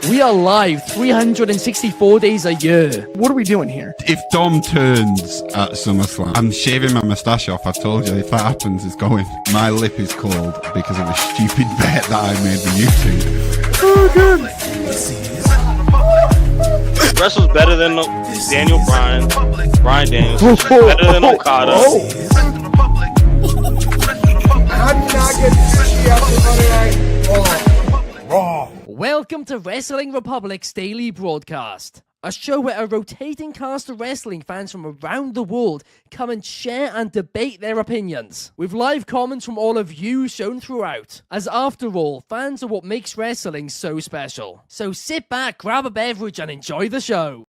We are live 364 days a year. What are we doing here? If Dom turns at SummerSlam, I'm shaving my moustache off. I've told you, if that happens, it's going. My lip is cold because of a stupid bet that I made with YouTube. Oh, good. Wrestle's better than Daniel Bryan. Bryan Daniels. Better than Okada. How do you not get sushi after Monday Night Raw? Welcome to Wrestling Republic's daily broadcast, a show where a rotating cast of wrestling fans from around the world come and share and debate their opinions, with live comments from all of you shown throughout, as after all, fans are what makes wrestling so special. So sit back, grab a beverage and enjoy the show.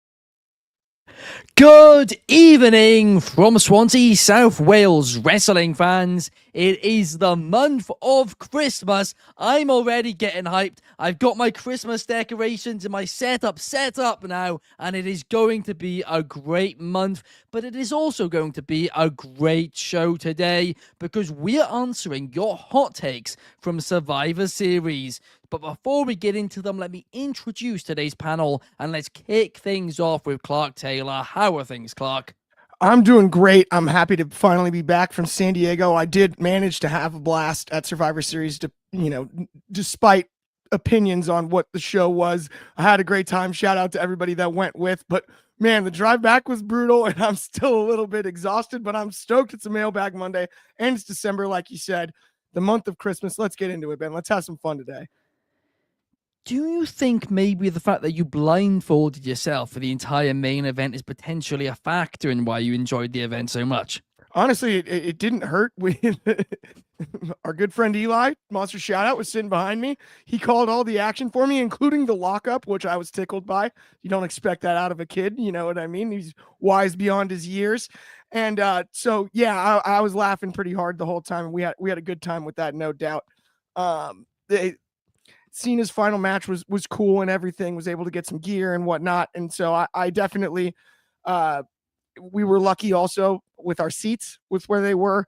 Good evening from Swansea, South Wales, wrestling fans. It is the month of Christmas. I'm already getting hyped. I've got my Christmas decorations and my setup set up now, and it is going to be a great month, but it is also going to be a great show today because we are answering your hot takes from Survivor Series. But before we get into them, let me introduce today's panel, and let's kick things off with Clark Taylor. How are things, Clark? I'm doing great. I'm happy to finally be back from San Diego. I did manage to have a blast at Survivor Series, despite opinions on what the show was. I had a great time. Shout out to everybody that went with. But, man, the drive back was brutal, and I'm still a little bit exhausted, but I'm stoked. It's a Mailbag Monday, and it's December, like you said, the month of Christmas. Let's get into it, Ben. Let's have some fun today. Do you think maybe the fact that you blindfolded yourself for the entire main event is potentially a factor in why you enjoyed the event so much? Honestly, it didn't hurt. Our good friend Eli, Monster Shoutout, was sitting behind me. He called all the action for me, including the lockup, which I was tickled by. You don't expect that out of a kid. You know what I mean? He's wise beyond his years. And so, yeah, I was laughing pretty hard the whole time. We had a good time with that, no doubt. Cena's final match was cool and everything, was able to get some gear and whatnot. And so I definitely, we were lucky also with our seats with where they were.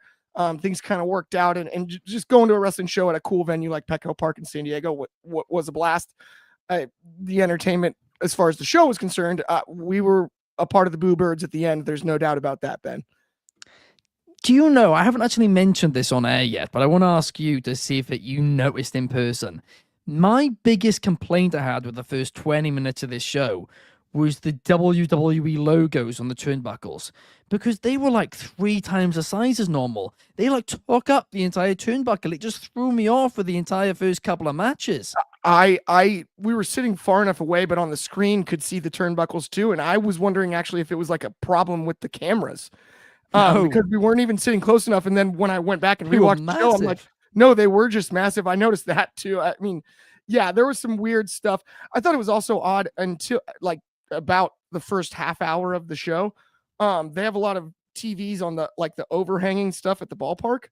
Things kind of worked out and just going to a wrestling show at a cool venue like Petco Park in San Diego what was a blast. The entertainment, as far as the show was concerned, we were a part of the Boo Birds at the end. There's no doubt about that, Ben. Do you know, I haven't actually mentioned this on air yet, but I want to ask you to see if you noticed in person. My biggest complaint I had with the first 20 minutes of this show was the WWE logos on the turnbuckles, because they were like 3 times the size as normal. They like took up the entire turnbuckle. It just threw me off for the entire first couple of matches. We were sitting far enough away, but on the screen could see the turnbuckles too. And I was wondering actually if it was like a problem with the cameras, because we weren't even sitting close enough. And then when I went back and rewatched the show, I'm like, no, they were just massive. I noticed that too. I mean, yeah, there was some weird stuff. I thought it was also odd until like about the first half hour of the show. They have a lot of TVs on the overhanging stuff at the ballpark,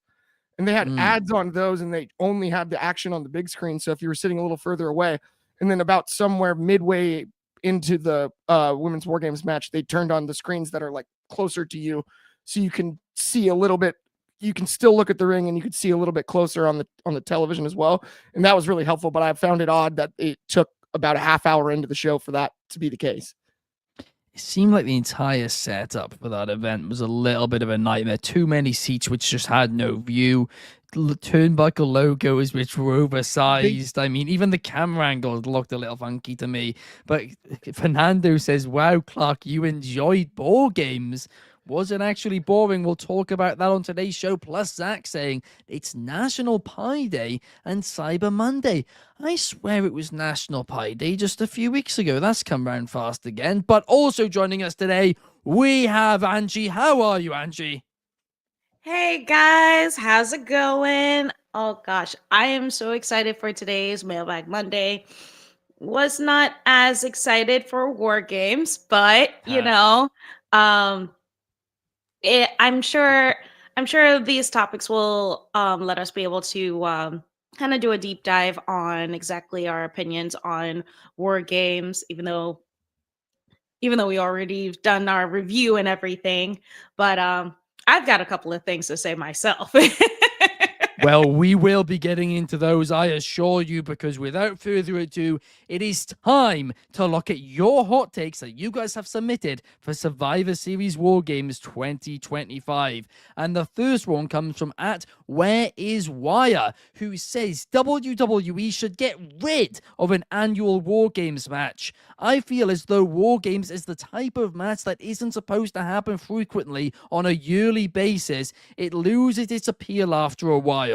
and they had ads on those, and they only had the action on the big screen. So if you were sitting a little further away, and then about somewhere midway into the women's War Games match, they turned on the screens that are like closer to you, so you can see a little bit. You can still look at the ring and you could see a little bit closer on the television as well. And that was really helpful, but I found it odd that it took about a half hour into the show for that to be the case. It seemed like the entire setup for that event was a little bit of a nightmare. Too many seats which just had no view. Turnbuckle logos which were oversized. I mean, even the camera angles looked a little funky to me. But Fernando says, wow, Clark, you enjoyed ball games. Wasn't actually boring. We'll talk about that on today's show. Plus, Zach saying it's National Pie Day and Cyber Monday. I swear it was National Pie Day just a few weeks ago. That's come round fast again. But also joining us today, we have Angie. How are you, Angie? Hey, guys. How's it going? Oh, gosh. I am so excited for today's Mailbag Monday. Was not as excited for War Games, but, I'm sure these topics will let us be able to kind of do a deep dive on exactly our opinions on War Games, even though we already done our review and everything. But I've got a couple of things to say myself. Well, we will be getting into those, I assure you, because without further ado, it is time to look at your hot takes that you guys have submitted for Survivor Series War Games 2025. And the first one comes from @WhereIsWire, who says WWE should get rid of an annual War Games match. I feel as though War Games is the type of match that isn't supposed to happen frequently on a yearly basis. It loses its appeal after a while.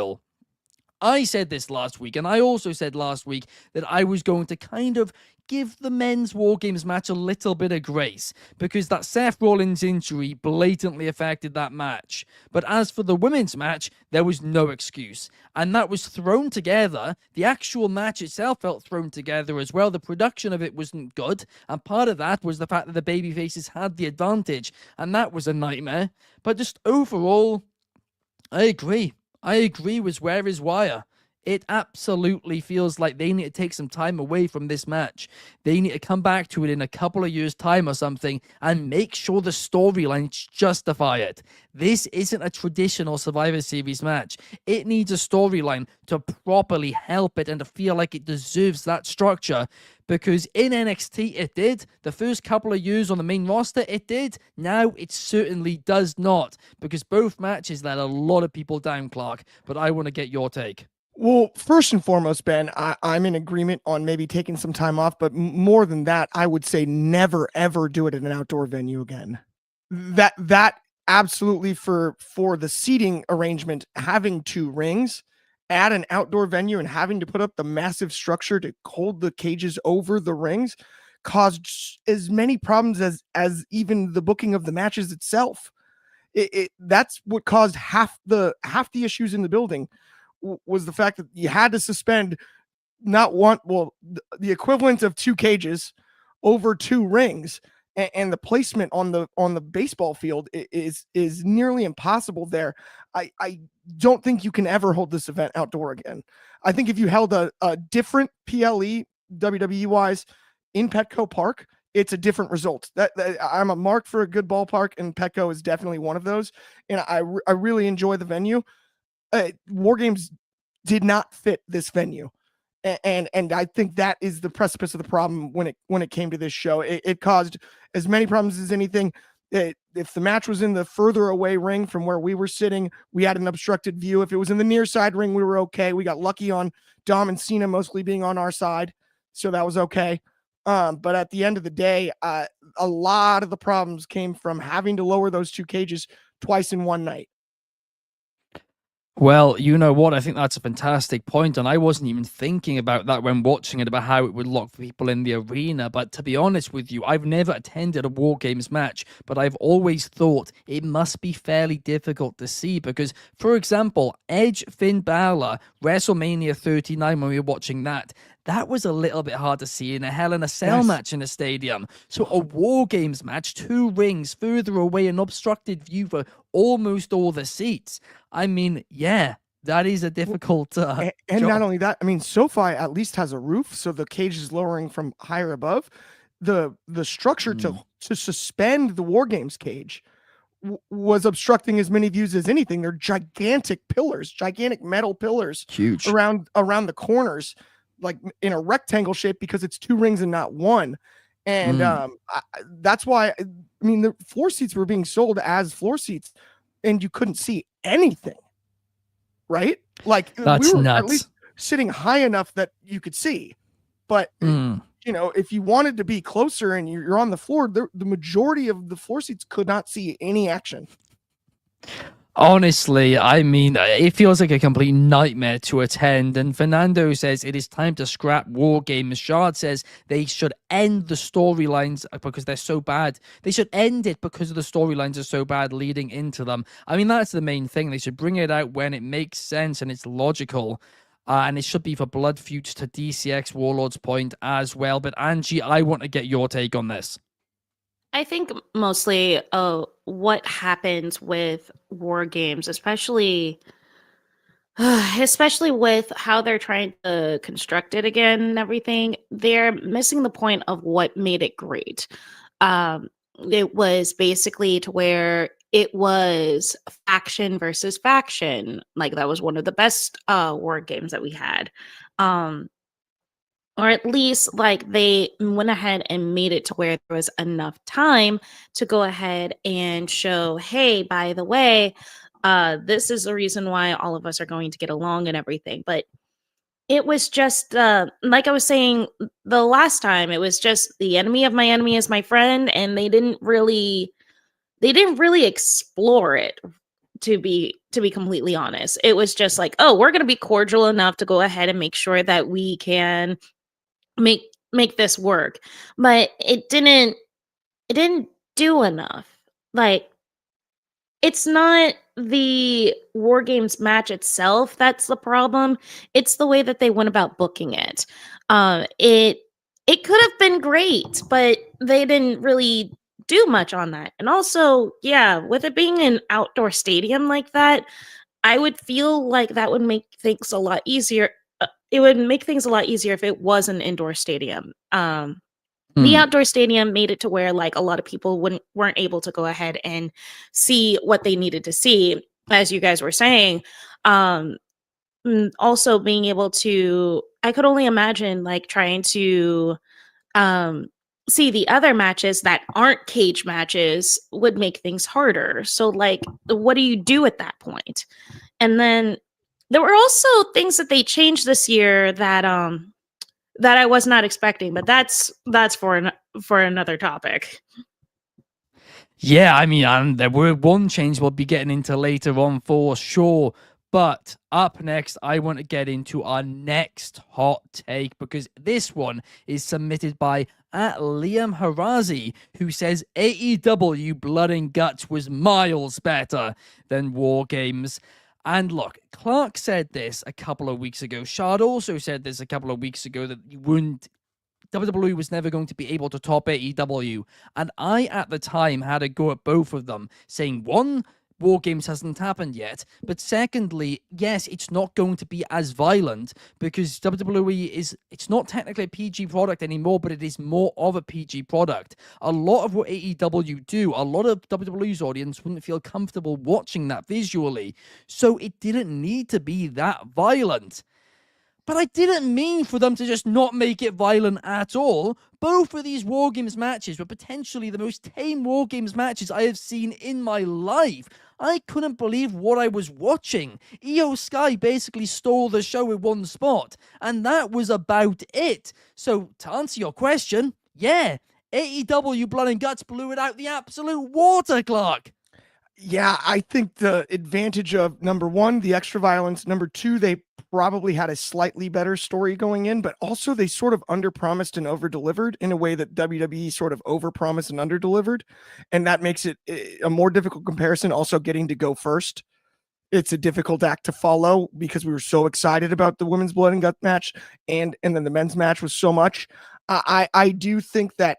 I said this last week, and I also said last week that I was going to kind of give the men's War Games match a little bit of grace, because that Seth Rollins injury blatantly affected that match. But as for the women's match, there was no excuse. And that was thrown together. The actual match itself felt thrown together as well. The production of it wasn't good. And part of that was the fact that the babyfaces had the advantage. And that was a nightmare. But just overall, I agree. I agree with Where Is Wire. It absolutely feels like they need to take some time away from this match. They need to come back to it in a couple of years' time or something and make sure the storylines justify it. This isn't a traditional Survivor Series match. It needs a storyline to properly help it and to feel like it deserves that structure. Because in NXT, it did. The first couple of years on the main roster, it did. Now, it certainly does not. Because both matches let a lot of people down, Clark. But I want to get your take. Well, first and foremost, Ben, I'm in agreement on maybe taking some time off, but more than that, I would say never, ever do it in an outdoor venue again. That absolutely for the seating arrangement, having 2 rings at an outdoor venue and having to put up the massive structure to hold the cages over the rings caused as many problems as even the booking of the matches itself. That's what caused half the issues in the building. Was the fact that you had to suspend the equivalent of 2 cages over 2 rings, and the placement on the baseball field is nearly impossible there. I don't think you can ever hold this event outdoor again. I think if you held a different PLE WWE wise in Petco Park, it's a different result. That I'm a mark for a good ballpark, and Petco is definitely one of those. And I really enjoy the venue. War Games did not fit this venue, and I think that is the precipice of the problem when it came to this show. It caused as many problems as anything. If the match was in the further away ring from where we were sitting, we had an obstructed view. If it was in the near side ring, we were okay. We got lucky on Dom and Cena mostly being on our side, so that was okay. But at the end of the day, a lot of the problems came from having to lower those 2 cages twice in one night. Well, you know what? I think that's a fantastic point, and I wasn't even thinking about that when watching it, about how it would look for people in the arena. But to be honest with you, I've never attended a War Games match, but I've always thought it must be fairly difficult to see because, for example, Edge, Finn Balor, WrestleMania 39, when we were watching that was a little bit hard to see in a Hell in a Cell match in a stadium. So a War Games match, 2 rings further away, an obstructed view for almost all the seats. I mean, yeah, that is a difficult and job. not only that, I mean, SoFi at least has a roof, so the cage is lowering from higher above. The structure to suspend the War Games cage was obstructing as many views as anything. They're gigantic pillars, gigantic metal pillars, huge around the corners, like in a rectangle shape, because it's 2 rings and not 1. And that's why, I mean, the floor seats were being sold as floor seats and you couldn't see anything, right? Like that's we were nuts. At least sitting high enough that you could see, but you know, if you wanted to be closer and you're on the floor, the majority of the floor seats could not see any action. Honestly, I mean, it feels like a complete nightmare to attend. And Fernando says it is time to scrap War Games. Shard says they should end the storylines because they're so bad. They should end it because the storylines are so bad leading into them. I mean, that's the main thing. They should bring it out when it makes sense and it's logical. And it should be for blood feuds, to DCX Warlord's point as well. But Angie, I want to get your take on this. I think mostly what happens with War Games, especially with how they're trying to construct it again and everything, they're missing the point of what made it great. It was basically to where it was faction versus faction. Like that was one of the best war games that we had. Um, or at least like they went ahead and made it to where there was enough time to go ahead and show, hey, by the way, this is the reason why all of us are going to get along and everything. But it was just like I was saying the last time, it was just the enemy of my enemy is my friend, and they didn't really explore it, to be completely honest. It was just like, oh, we're going to be cordial enough to go ahead and make sure that we can make make this work. But it didn't do enough. Like, it's not the war games match itself that's the problem. It's the way that they went about booking it. It could have been great, but they didn't really do much on that. And also, yeah, with it being an outdoor stadium like that, I would feel like that would make things a lot easier. It would make things a lot easier if it was an indoor stadium. The outdoor stadium made it to where like a lot of people weren't able to go ahead and see what they needed to see, as you guys were saying. Also being able to, I could only imagine like trying to um see the other matches that aren't cage matches would make things harder. So like, what do you do at that point? And then there were also things that they changed this year that I was not expecting, but that's for another topic. Yeah, I mean, and there were one change we'll be getting into later on for sure. But up next, I want to get into our next hot take, because this one is submitted by Liam Harazi, who says AEW Blood and Guts was miles better than War Games. And look, Clark said this a couple of weeks ago. Shard also said this a couple of weeks ago, that WWE was never going to be able to top AEW. And I, at the time, had a go at both of them, saying, one, War Games hasn't happened yet, but secondly, yes, it's not going to be as violent, because WWE it's not technically a PG product anymore, but it is more of a PG product. A lot of what AEW do, a lot of WWE's audience wouldn't feel comfortable watching that visually, so it didn't need to be that violent. But I didn't mean for them to just not make it violent at all. Both of these War Games matches were potentially the most tame War Games matches I have seen in my life. I couldn't believe what I was watching. Io Sky basically stole the show with one spot, and that was about it. So, to answer your question, yeah, AEW Blood and Guts blew it out the absolute water, Clark. Yeah, I think the advantage of number one, the extra violence. Number two, they probably had a slightly better story going in, but also they sort of underpromised and over-delivered in a way that WWE sort of overpromised and under-delivered. And that makes it a more difficult comparison. Also, getting to go first. It's a difficult act to follow because we were so excited about the women's blood and gut match, and then the men's match was so much. I do think that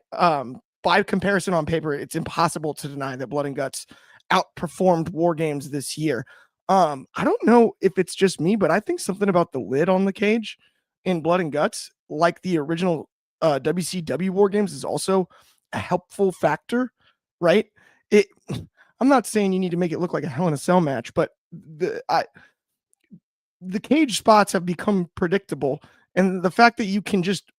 by comparison on paper, it's impossible to deny that Blood and Guts outperformed War Games this year. I don't know if it's just me, but I think something about the lid on the cage in Blood and Guts, like the original WCW War Games, is also a helpful factor, right? I'm not saying you need to make it look like a Hell in a Cell match, but the cage spots have become predictable, and the fact that you can just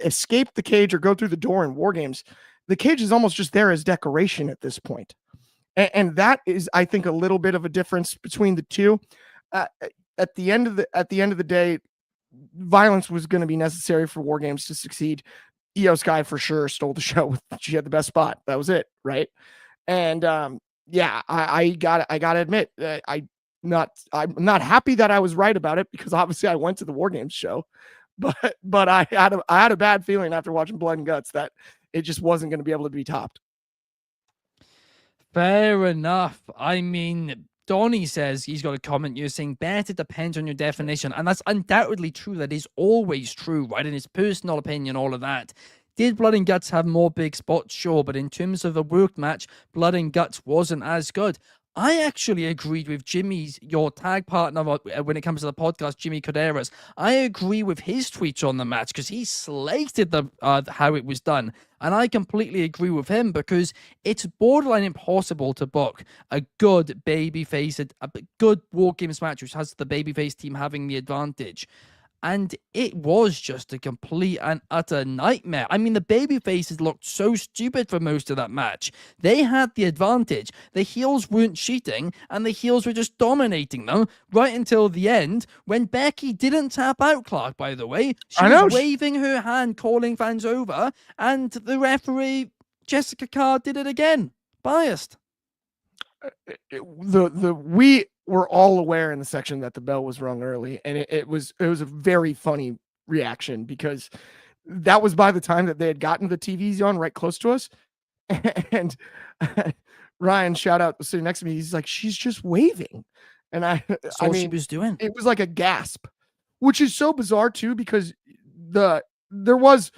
escape the cage or go through the door in War Games, the cage is almost just there as decoration at this point. And that is, I think, a little bit of a difference between the two. At the end of the day, violence was going to be necessary for War Games to succeed. Io Sky for sure stole the show. She had the best spot. That was it, right? And yeah, I gotta admit, I'm not happy that I was right about it, because obviously I went to the War Games show, but I had a bad feeling after watching Blood and Guts that it just wasn't going to be able to be topped. Fair enough. I mean, Donnie says he's got a comment. You're saying better depends on your definition. And that's undoubtedly true. That is always true, right? In his personal opinion, all of that. Did Blood and Guts have more big spots? Sure. But in terms of a worked match, Blood and Guts wasn't as good. I actually agreed with your tag partner when it comes to the podcast, Jimmy Coderas. I agree with his tweets on the match because he slated how it was done. And I completely agree with him because it's borderline impossible to book a good babyface, a good War Games match which has the babyface team having the advantage. And it was just a complete and utter nightmare. I mean, the baby faces looked so stupid for most of that match. They had the advantage. The heels weren't cheating, and the heels were just dominating them right until the end when Becky didn't tap out, Clark, by the way. She was waving her hand, calling fans over, and the referee, Jessica Carr, did it again. Biased. We were all aware in the section that the bell was rung early, and it was a very funny reaction because that was by the time that they had gotten the TVs on right close to us. And Ryan, shout out, sitting next to me, he's like, she's just waving. And I mean, she was doing. It was like a gasp, which is so bizarre too, because there was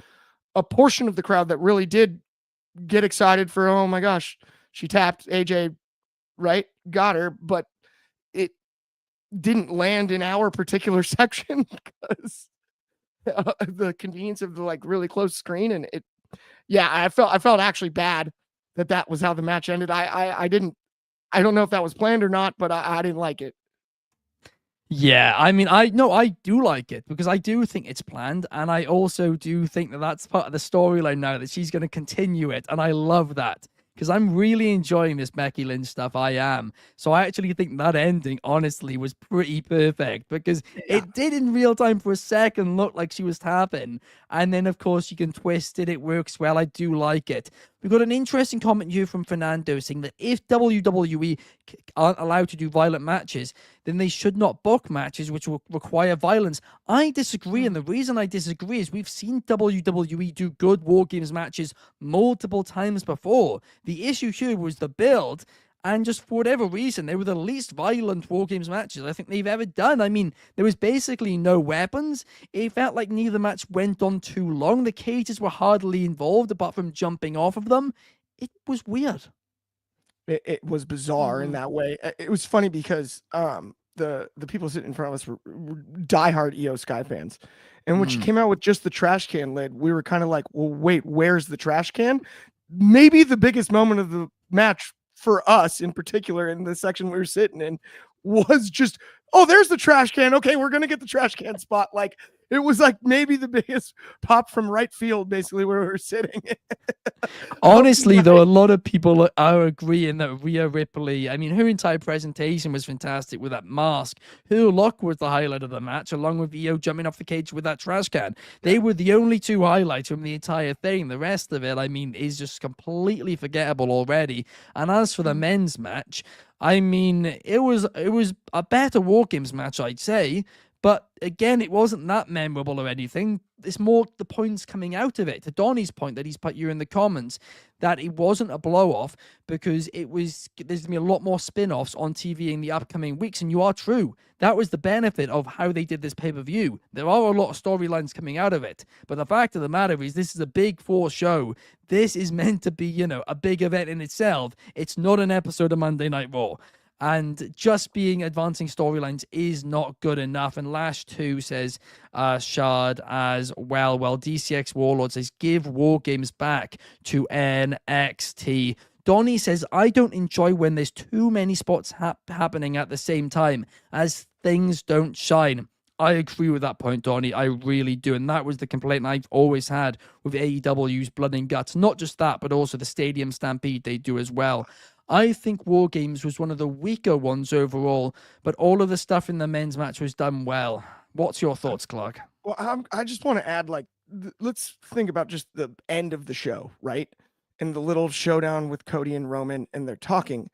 a portion of the crowd that really did get excited for, oh my gosh, she tapped AJ, right? Got her, but it didn't land in our particular section because the convenience of the like really close screen. And I felt actually bad that was how the match ended. I don't know if that was planned or not, but I didn't like it. Yeah, I mean, I do like it because I do think it's planned, and I also do think that that's part of the storyline now, that she's going to continue it, and I love that because I'm really enjoying this Becky Lynch stuff. I am. So I actually think that ending, honestly, was pretty perfect because it did in real time for a second look like she was tapping. And then, of course, you can twist it. It works well. I do like it. We've got an interesting comment here from Fernando saying that if WWE aren't allowed to do violent matches, then they should not book matches which will require violence. I disagree, and the reason I disagree is we've seen WWE do good War Games matches multiple times before. The issue here was the build, and just for whatever reason, they were the least violent War Games matches I think they've ever done. I mean, there was basically no weapons. It felt like neither match went on too long. The cages were hardly involved apart from jumping off of them. It was weird. It was bizarre in that way. It was funny because the people sitting in front of us were diehard EO Sky fans. And when she came out with just the trash can lid, we were kind of like, well, wait, where's the trash can? Maybe the biggest moment of the match for us in particular in the section we were sitting in was just, oh, there's the trash can. Okay, we're going to get the trash can spot. Like, it was like maybe the biggest pop from right field, basically, where we were sitting. Honestly, though, a lot of people are agreeing that Rhea Ripley, I mean, her entire presentation was fantastic with that mask. Her look was the highlight of the match, along with Io jumping off the cage with that trash can. They were the only two highlights from the entire thing. The rest of it, I mean, is just completely forgettable already. And as for the men's match, I mean, it was a better War Games match, I'd say. But again, it wasn't that memorable or anything. It's more the points coming out of it. To Donnie's point that he's put you in the comments, that it wasn't a blow-off because there's going to be a lot more spin-offs on TV in the upcoming weeks. And you are true. That was the benefit of how they did this pay-per-view. There are a lot of storylines coming out of it. But the fact of the matter is this is a Big Four show. This is meant to be, a big event in itself. It's not an episode of Monday Night Raw. And just being advancing storylines is not good enough. And Lash 2 says, Shard as well. Well, DCX Warlord says, give War Games back to NXT. Donnie says, I don't enjoy when there's too many spots happening at the same time, as things don't shine. I agree with that point, Donnie. I really do. And that was the complaint I've always had with AEW's Blood and Guts. Not just that, but also the Stadium Stampede they do as well. I think War Games was one of the weaker ones overall, but all of the stuff in the men's match was done well. What's your thoughts, Clark? Well, I just want to add, let's think about just the end of the show, right? And the little showdown with Cody and Roman, and they're talking.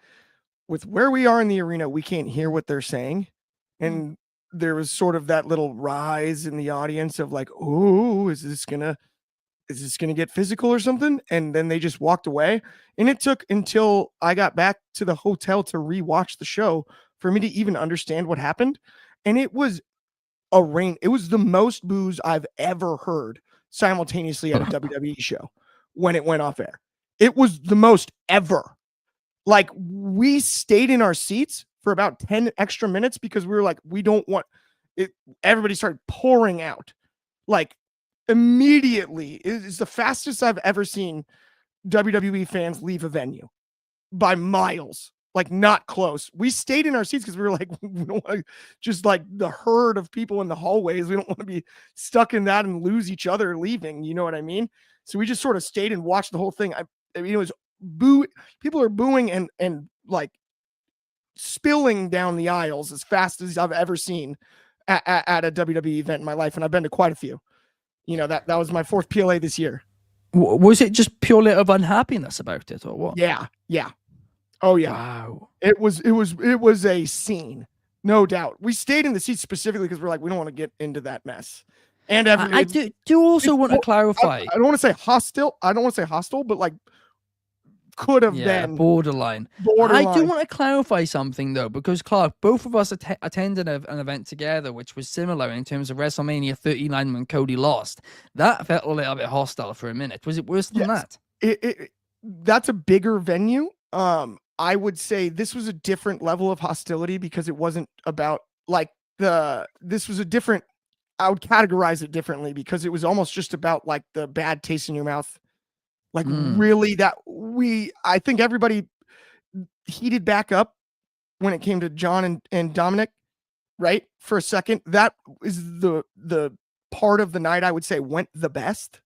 With where we are in the arena, we can't hear what they're saying. And there was sort of that little rise in the audience of like, oh, is this gonna get physical or something? And then they just walked away. And it took until I got back to the hotel to rewatch the show for me to even understand what happened. And it was it was the most boos I've ever heard simultaneously at a WWE show when it went off air. It was the most ever. Like, we stayed in our seats for about 10 extra minutes because we were like, we don't want it. Everybody started pouring out. Like, immediately. It's the fastest I've ever seen WWE fans leave a venue by miles. Like, not close. We stayed in our seats because we were like, we don't want to just like the herd of people in the hallways. We don't want to be stuck in that and lose each other leaving. You know what I mean? So we just sort of stayed and watched the whole thing. I mean, it was people are booing and like spilling down the aisles as fast as I've ever seen at a WWE event in my life. And I've been to quite a few. You know, that was my 4th PLA this year. Was it just purely of unhappiness about it, or what? Yeah. Oh yeah. Wow. It was a scene, no doubt. We stayed in the seats specifically because we're like, we don't want to get into that mess. And I do also want to clarify. I don't want to say hostile. I don't want to say hostile, but like could have been borderline. I do want to clarify something though, because Clark, both of us attended an event together, which was similar in terms of WrestleMania 39 when Cody lost. That felt a little bit hostile for a minute. Was it worse than that? That's a bigger venue. I would say this was a different level of hostility because it wasn't about like this was a different. I would categorize it differently because it was almost just about like the bad taste in your mouth. Like really I think everybody heated back up when it came to John and Dominic, right? For a second, that is the part of the night I would say went the best.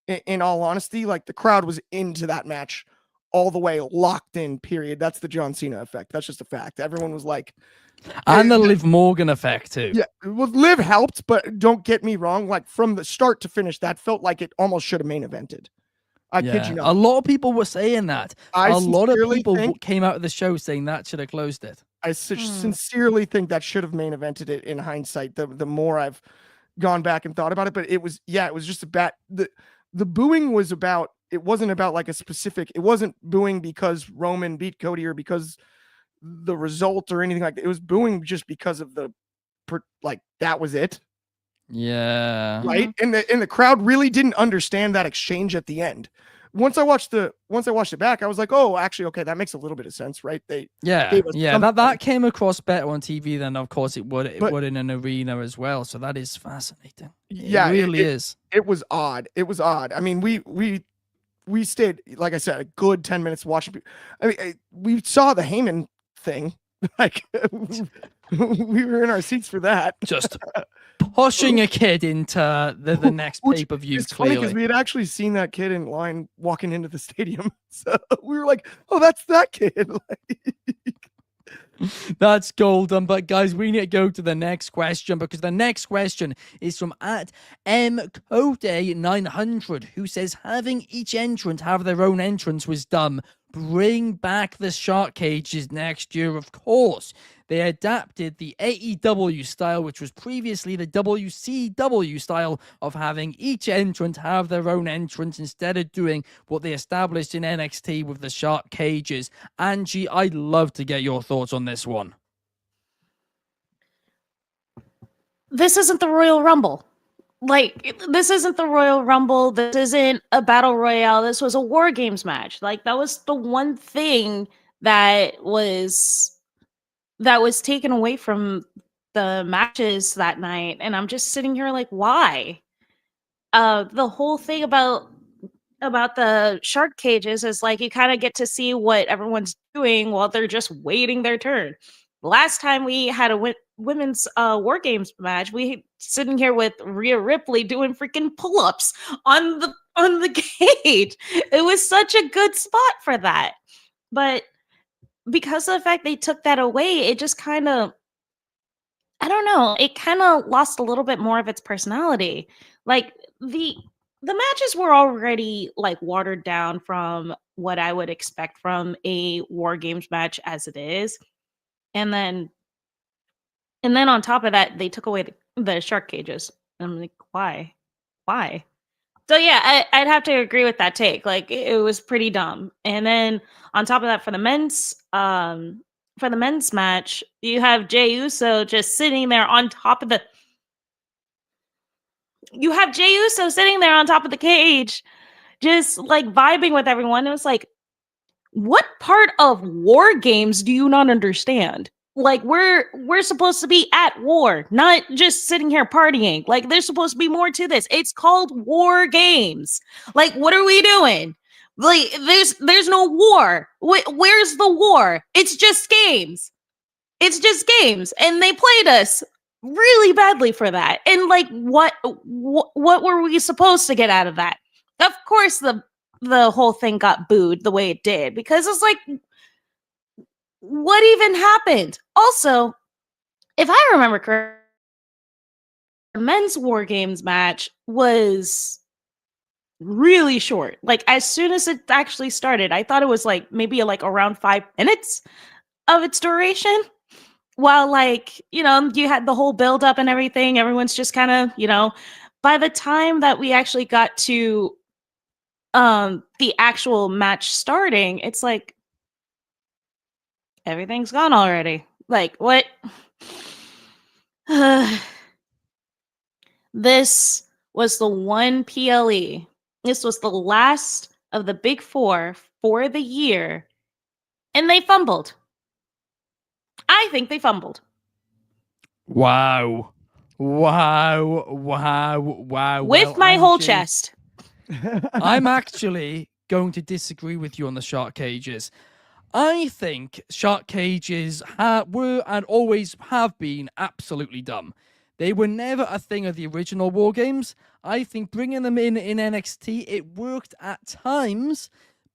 In all honesty, like the crowd was into that match all the way, locked in, period. That's the John Cena effect. That's just a fact. Everyone was like, and the Liv Morgan effect too. Yeah, well, Liv helped, but don't get me wrong. Like from the start to finish, that felt like it almost should have main evented. I kid you not. A lot of people were saying that. A lot of people came out of the show saying that should have closed it. I sincerely think that should have main evented it in hindsight. The more I've gone back and thought about it, but it was just about the booing was about, it wasn't about like a specific, it wasn't booing because Roman beat Cody or because the result or anything like that. It was booing just because of like that was it. Yeah. Right. And the crowd really didn't understand that exchange at the end. Once I watched it back, I was like, oh, actually, okay, that makes a little bit of sense, right? That came across better on TV than, of course, it would in an arena as well. So that is fascinating. It really is. It was odd. I mean, we stayed, like I said, a good 10 minutes watching. I mean, we saw the Heyman thing. Like we were in our seats for that. Just pushing a kid into the next pay-per-view. It's funny because we had actually seen that kid in line walking into the stadium. So we were like, oh, that's that kid. That's golden. But guys, we need to go to the next question, because the next question is from @mcode900, who says, having each entrant have their own entrance was dumb. Bring back the shark cages next year, of course. They adapted the AEW style, which was previously the WCW style of having each entrant have their own entrance instead of doing what they established in NXT with the shark cages. Angie, I'd love to get your thoughts on this one. This isn't the Royal Rumble. Like, this isn't the Royal Rumble. This isn't a battle royale. This was a War Games match. Like, that was the one thing that was taken away from the matches that night. And I'm just sitting here like, why? The whole thing about the shark cages is like, you kind of get to see what everyone's doing while they're just waiting their turn. Last time we had a women's War Games match, we sitting here with Rhea Ripley doing freaking pull-ups on the cage. It was such a good spot for that. But because of the fact they took that away, it just kind of, I don't know, it kind of lost a little bit more of its personality. Like the matches were already like watered down from what I would expect from a War Games match as it is. And then on top of that, they took away the shark cages. I'm like, why? So yeah, I'd have to agree with that take. Like, it was pretty dumb. And then on top of that, for the men's match, you have Jey Uso just sitting there on top of the. You have Jey Uso sitting there on top of the cage, just like vibing with everyone. It was like, what part of war games do you not understand? Like we're supposed to be at war, not just sitting here partying. Like there's supposed to be more to this. It's called war games. Like what are we doing? Like there's no war. Where's the war? It's just games. It's just games, and they played us really badly for that. And like what were we supposed to get out of that? Of course the whole thing got booed the way it did, because it's like, what even happened? Also, if I remember correctly, the men's war games match was really short. Like as soon as it actually started, I thought it was like maybe like around 5 minutes of its duration. While like, you had the whole build up and everything, everyone's just kind of, by the time that we actually got to the actual match starting, it's like everything's gone already. Like what? This was the one PLE. This was the last of the big four for the year, and they fumbled. I think they fumbled. Wow. Wow. With my whole chest. I'm actually going to disagree with you on the shark cages. I think shark cages were and always have been absolutely dumb. They were never a thing of the original War Games. I think bringing them in NXT, it worked at times.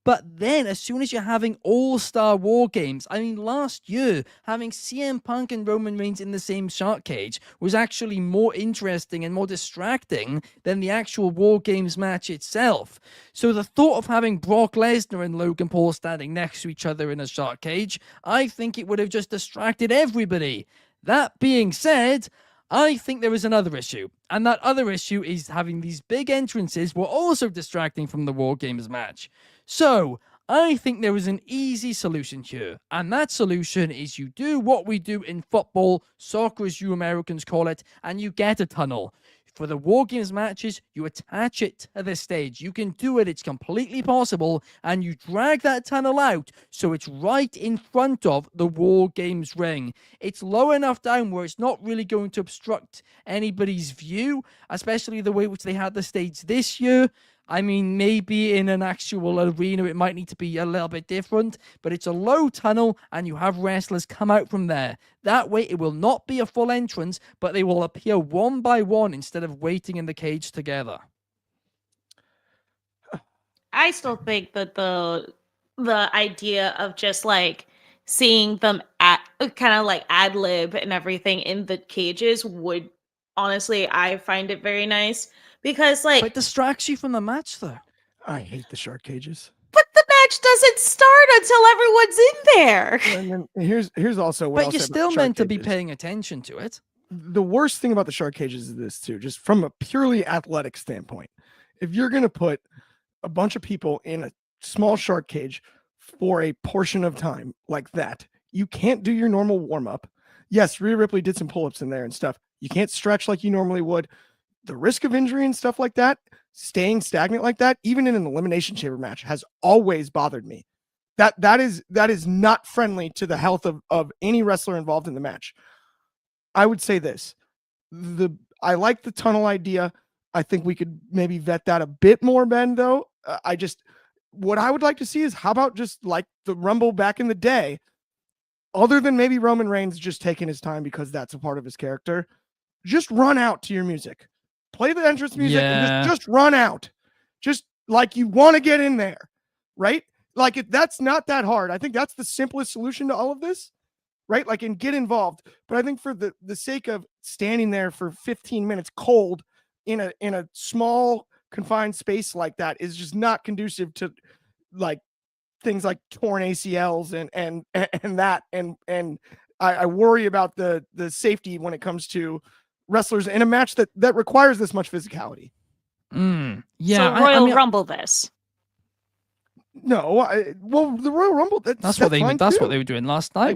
But then, as soon as you're having all-star War Games, I mean, last year, having CM Punk and Roman Reigns in the same shark cage was actually more interesting and more distracting than the actual War Games match itself. So the thought of having Brock Lesnar and Logan Paul standing next to each other in a shark cage, I think it would have just distracted everybody. That being said, I think there is another issue, and that other issue is having these big entrances were also distracting from the War Games match. So, I think there is an easy solution here, and that solution is you do what we do in football, soccer as you Americans call it, and you get a tunnel. For the War Games matches, you attach it to the stage. You can do it, it's completely possible, and you drag that tunnel out so it's right in front of the War Games ring. It's low enough down where it's not really going to obstruct anybody's view, especially the way which they had the stage this year. I mean, maybe in an actual arena, it might need to be a little bit different, but it's a low tunnel and you have wrestlers come out from there. That way, it will not be a full entrance, but they will appear one by one instead of waiting in the cage together. I still think that the idea of just like seeing them at kind of like ad lib and everything in the cages would, honestly, I find it very nice. Because like it distracts you from the match though. I hate the shark cages. But the match doesn't start until everyone's in there. And then here's also what But you're still meant to be paying attention to it. The worst thing about the shark cages is this too, just from a purely athletic standpoint. If you're gonna put a bunch of people in a small shark cage for a portion of time like that, you can't do your normal warm-up. Yes, Rhea Ripley did some pull-ups in there and stuff. You can't stretch like you normally would. The risk of injury and stuff like that, staying stagnant like that, even in an elimination chamber match, has always bothered me. That is not friendly to the health of any wrestler involved in the match. I would say this. I like the tunnel idea. I think we could maybe vet that a bit more, Ben, though. What I would like to see is how about just like the Rumble back in the day, other than maybe Roman Reigns just taking his time because that's a part of his character, just run out to your music. Play the entrance music and just run out. Just like you want to get in there, right? Like that's not that hard. I think that's the simplest solution to all of this, right? Like, and get involved. But I think for the sake of standing there for 15 minutes cold in a small confined space like that is just not conducive to like things like torn ACLs and that. And I worry about the safety when it comes to wrestlers in a match that requires this much physicality. Yeah, so Royal Rumble this. No, well, the Royal Rumble. That's what they were doing last night. I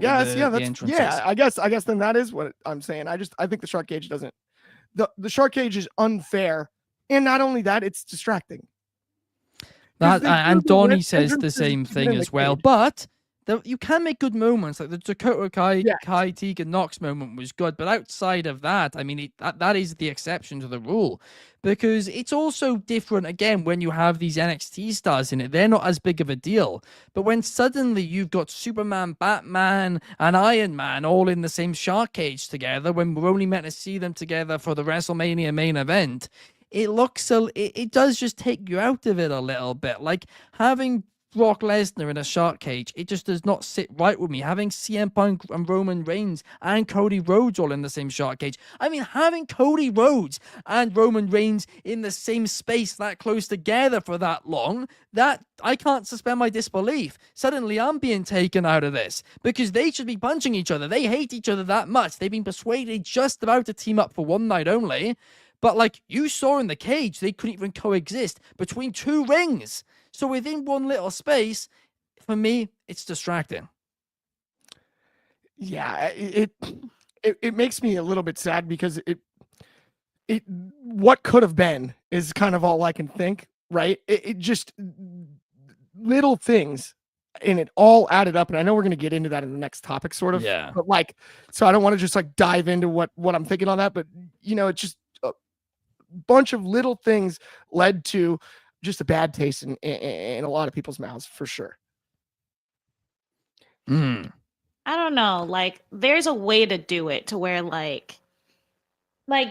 guess. I guess then that is what I'm saying. I think the shark cage doesn't. The shark cage is unfair, and not only that, it's distracting. That they and do the Donnie says the entrances same to get thing in the as well. cage. But you can make good moments, like the Dakota Yes. Kai Tegan Knox moment was good. But outside of that, I mean, that is the exception to the rule, because it's also different again when you have these NXT stars in it. They're not as big of a deal. But when suddenly you've got Superman, Batman, and Iron Man all in the same shark cage together, when we're only meant to see them together for the WrestleMania main event, it does just take you out of it a little bit. Like having Brock Lesnar in a shark cage, it just does not sit right with me. Having CM Punk and Roman Reigns and Cody Rhodes all in the same shark cage. I mean, having Cody Rhodes and Roman Reigns in the same space that close together for that long, that I can't suspend my disbelief. Suddenly I'm being taken out of this because they should be punching each other. They hate each other that much. They've been persuaded just about to team up for one night only. But like you saw in the cage, they couldn't even coexist between two rings. So within one little space, for me, it's distracting. Yeah, it makes me a little bit sad because it what could have been is kind of all I can think, right? It just little things and it all added up. And I know we're going to get into that in the next topic, sort of. Yeah. But like, so I don't want to just like dive into what I'm thinking on that. But it's just a bunch of little things led to just a bad taste in a lot of people's mouths for sure. Mm. I don't know. Like, there's a way to do it to where like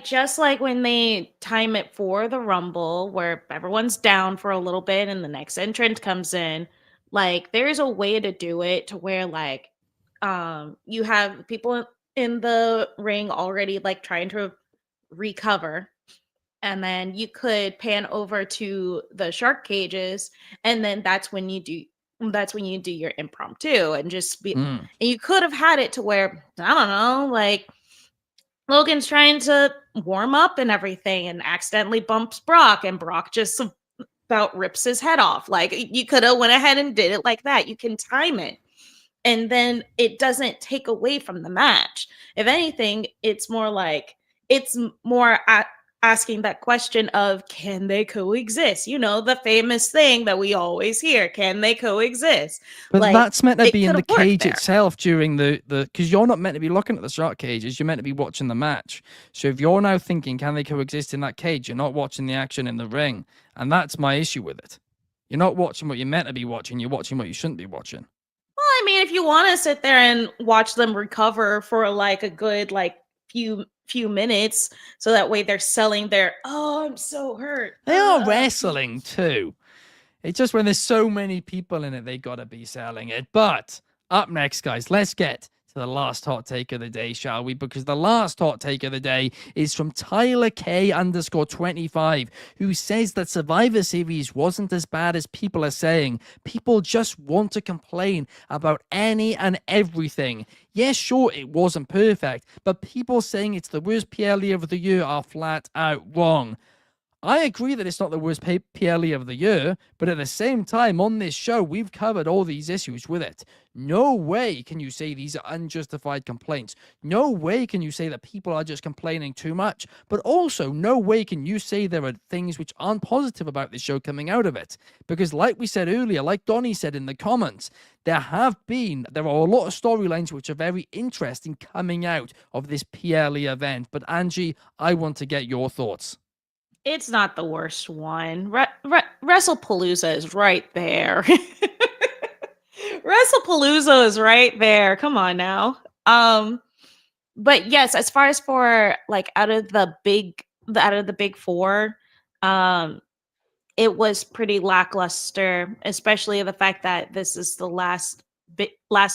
just like when they time it for the Rumble, where everyone's down for a little bit and the next entrant comes in, like there's a way to do it to where like you have people in the ring already like trying to recover, and then you could pan over to the shark cages, and then that's when you do your impromptu and just be Mm. and you could have had it to where I don't know, like Logan's trying to warm up and everything and accidentally bumps Brock, and Brock just about rips his head off. Like you could have went ahead and did it like that. You can time it. And then it doesn't take away from the match. If anything, it's more like asking that question of can they coexist? The famous thing that we always hear, can they coexist? But like, that's meant to it be in the could've worked cage there. itself during the because you're not meant to be looking at the shark cages, you're meant to be watching the match. So if you're now thinking can they coexist in that cage, you're not watching the action in the ring. And that's my issue with it. You're not watching what you're meant to be watching, you're watching what you shouldn't be watching. Well, I mean, if you want to sit there and watch them recover for like a good like few minutes, so that way they're selling their I'm so hurt. They are wrestling too. It's just when there's so many people in it, they gotta be selling it. But up next, guys, let's get to the last hot take of the day, shall we? Because the last hot take of the day is from Tyler K_25, who says that Survivor Series wasn't as bad as people are saying. People just want to complain about any and everything. Yes, sure, it wasn't perfect, but people saying it's the worst PLE of the year are flat out wrong. I agree that it's not the worst PLE of the year, but at the same time, on this show, we've covered all these issues with it. No way can you say these are unjustified complaints. No way can you say that people are just complaining too much. But also, no way can you say there are things which aren't positive about this show coming out of it. Because like we said earlier, like Donnie said in the comments, there are a lot of storylines which are very interesting coming out of this PLE event. But Angie, I want to get your thoughts. It's not the worst one. WrestlePalooza is right there. WrestlePalooza is right there. Come on now. But yes, as far as for like out of the big four, it was pretty lackluster, especially the fact that this is the last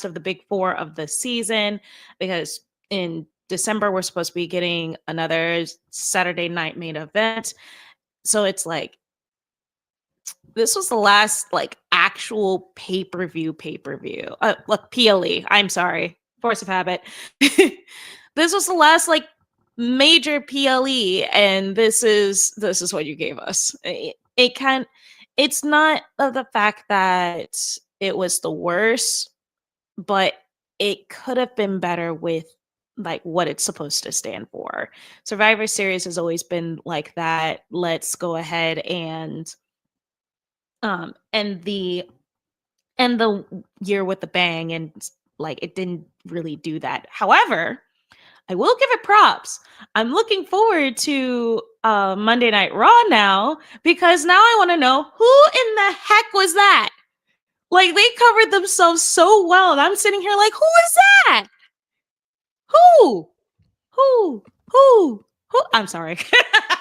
of the big four of the season, because in December we're supposed to be getting another Saturday night main event. So it's like this was the last like actual pay-per-view. Look, PLE. I'm sorry. Force of habit. This was the last like major PLE, and this is what you gave us. It's not the fact that it was the worst, but it could have been better with like what it's supposed to stand for. Survivor Series has always been like that. Let's go ahead and And the year with the bang, and like it didn't really do that. However, I will give it props. I'm looking forward to Monday Night Raw now, because now I want to know who in the heck was that? Like, they covered themselves so well, and I'm sitting here like, who is that? Who? Who? Who? Who? I'm sorry.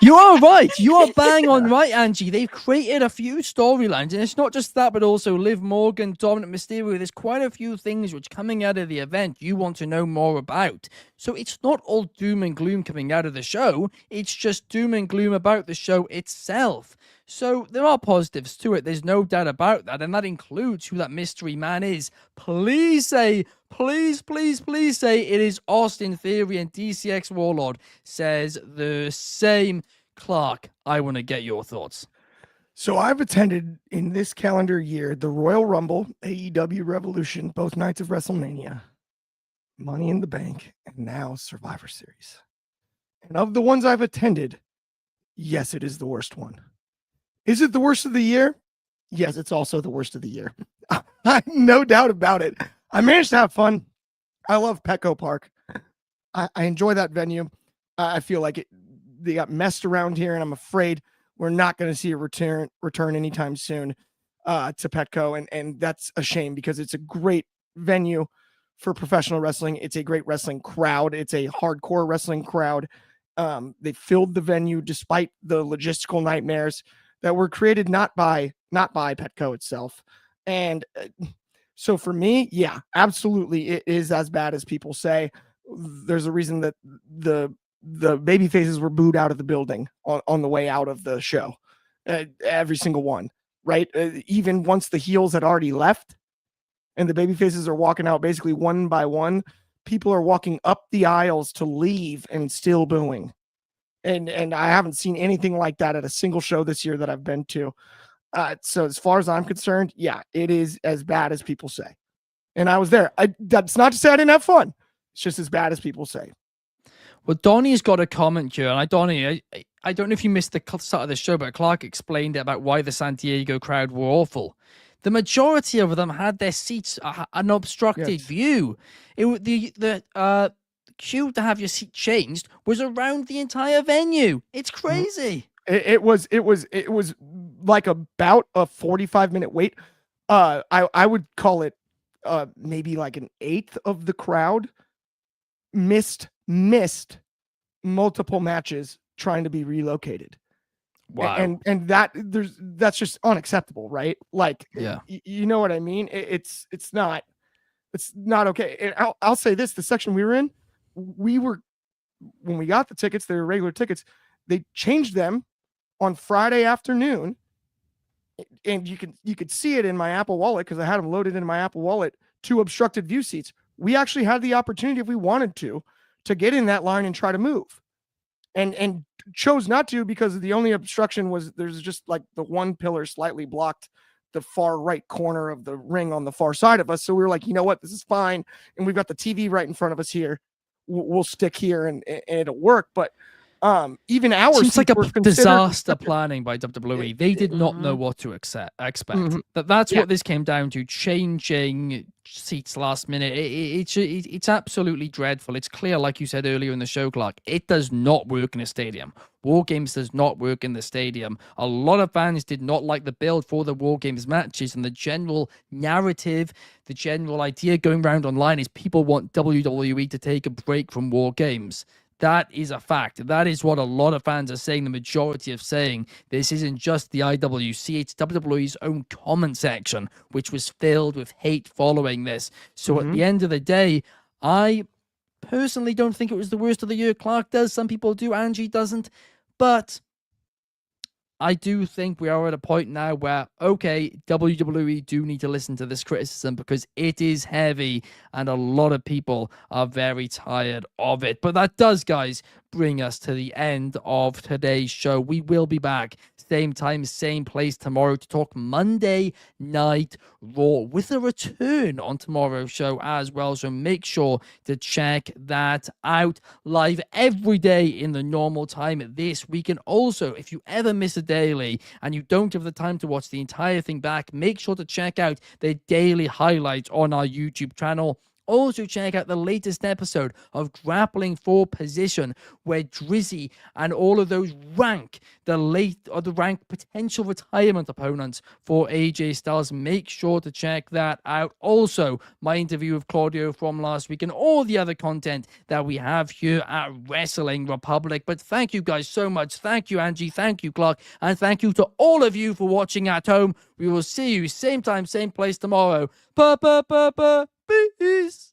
You are right. You are bang on right, Angie. They've created a few storylines, and it's not just that, but also Liv Morgan, Dominic Mysterio. There's quite a few things which, coming out of the event, you want to know more about. So it's not all doom and gloom coming out of the show. It's just doom and gloom about the show itself. So there are positives to it. There's no doubt about that, and that includes who that mystery man is. Please say, please say it is Austin Theory, and DCX Warlord says the same. Clark, I want to get your thoughts. So I've attended in this calendar year the Royal Rumble, AEW Revolution, both nights of WrestleMania, Money in the Bank, and now Survivor Series. And of the ones I've attended, yes, it is the worst one. Is it the worst of the year? Yes, it's also the worst of the year. No doubt about it. I managed to have fun. I love Petco Park. I enjoy that venue. I feel like they got messed around here, and I'm afraid we're not going to see a return anytime soon to Petco, and that's a shame, because it's a great venue for professional wrestling. It's a great wrestling crowd. It's a hardcore wrestling crowd. They filled the venue despite the logistical nightmares that were created not by Petco itself. And so for me, yeah, absolutely, it is as bad as people say. There's a reason that the baby faces were booed out of the building on the way out of the show. Every single one, right? Even once the heels had already left and the baby faces are walking out basically one by one, people are walking up the aisles to leave and still booing. And I haven't seen anything like that at a single show this year that I've been to. So as far as I'm concerned, yeah, it is as bad as people say. And I was there. That's not to say I didn't have fun. It's just as bad as people say. Well, Donnie's got a comment here, and Donnie, I don't know if you missed the start of the show, but Clark explained it about why the San Diego crowd were awful. The majority of them had their seats an obstructed view. The queue to have your seat changed was around the entire venue. It's crazy. It was like about a 45-minute wait. I would call it maybe like an eighth of the crowd missed multiple matches trying to be relocated. Wow. And that's just unacceptable, right? Like, yeah, you know what I mean? It's not okay. And I'll say this: the section we were in, when we got the tickets, they were regular tickets. They changed them on Friday afternoon, and you could see it in my Apple Wallet, because I had them loaded in my Apple Wallet, to obstructed view seats. We actually had the opportunity, if we wanted to get in that line and try to move, and chose not to, because the only obstruction was there's just like the one pillar slightly blocked the far right corner of the ring on the far side of us. So we were like, you know what, this is fine, and we've got the TV right in front of us here. We'll stick here and it'll work. But even our seems like a disaster considered planning by WWE. They did not know what to expect. That's what this came down to, changing seats last minute. It's absolutely dreadful. It's clear, like you said earlier in the show, Clark, it does not work in a stadium. War Games does not work in the stadium. A lot of fans did not like the build for the War Games matches, and the general narrative, the general idea going around online is people want WWE to take a break from War Games. That is a fact. That is what a lot of fans are saying, the majority of saying. This isn't just the IWC, it's WWE's own comment section, which was filled with hate following this. So at the end of the day, I personally don't think it was the worst of the year. Clark does, some people do, Angie doesn't. But I do think we are at a point now where, okay, WWE do need to listen to this criticism, because it is heavy and a lot of people are very tired of it. But that does, guys, bring us to the end of today's show. We will be back same time, same place tomorrow to talk Monday Night Raw with a return on tomorrow's show as well. So make sure to check that out live every day in the normal time this week. And also, if you ever miss a daily and you don't have the time to watch the entire thing back, make sure to check out the daily highlights on our YouTube channel. Also, check out the latest episode of Grappling for Position, where Drizzy and all of those rank the potential retirement opponents for AJ Styles. Make sure to check that out. Also, my interview with Claudio from last week and all the other content that we have here at Wrestling Republic. But thank you guys so much. Thank you, Angie. Thank you, Clark. And thank you to all of you for watching at home. We will see you same time, same place tomorrow. Peace.